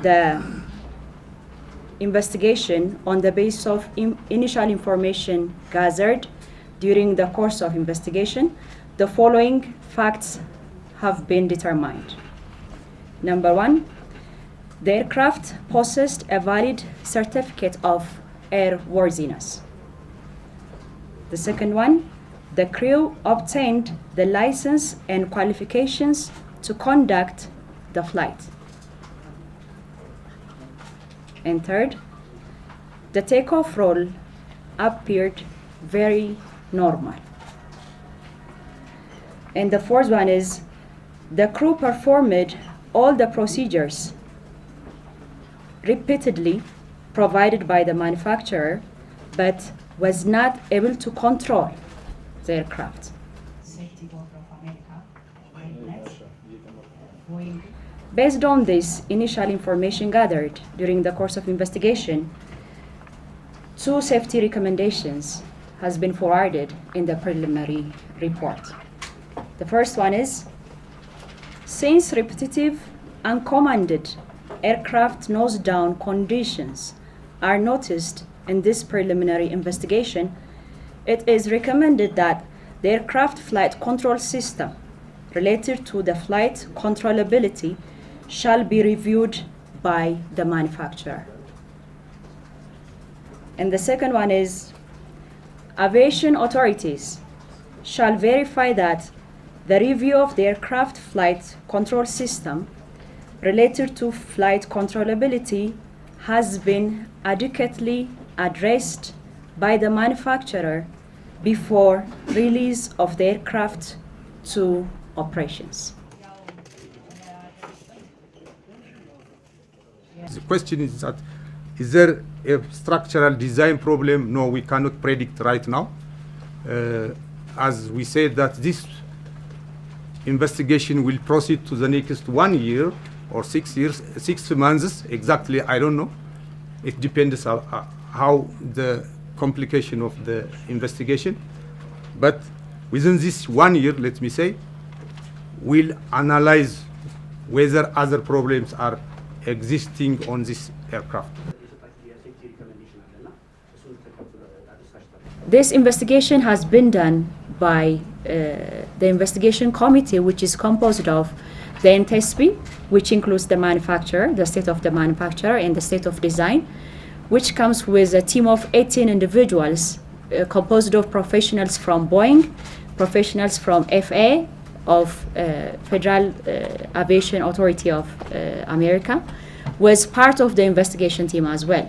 The investigation on the basis of initial information gathered during the course of investigation, the following facts have been determined. Number one, the aircraft possessed a valid certificate of airworthiness. The second one, the crew obtained the license and qualifications to conduct the flight. And third, the takeoff roll appeared very normal. And the fourth one is the crew performed all the procedures repeatedly provided by the manufacturer, but was not able to control the aircraft. Based on this initial information gathered during the course of investigation, 2 safety recommendations has been forwarded in the preliminary report. The first one is, since repetitive uncommanded aircraft nose-down conditions are noticed in this preliminary investigation, it is recommended that the aircraft flight control system related to the flight controllability shall be reviewed by the manufacturer. And the second one is, aviation authorities shall verify that the review of the aircraft flight control system related to flight controllability has been adequately addressed by the manufacturer before release of the aircraft to operations. The question is that, is there a structural design problem? No, we cannot predict right now. As we said that this investigation will proceed to the next 1 year or 6 years, 6 months exactly, I don't know. It depends on how the complication of the investigation. But within this 1 year, let me say, we'll analyze whether other problems are existing on this aircraft. This investigation has been done by the investigation committee, which is composed of the NTSB, which includes the manufacturer, the state of the manufacturer, and the state of design, which comes with a team of 18 individuals composed of professionals from Boeing, professionals from FAA, of Federal Aviation Authority of America, was part of the investigation team as well.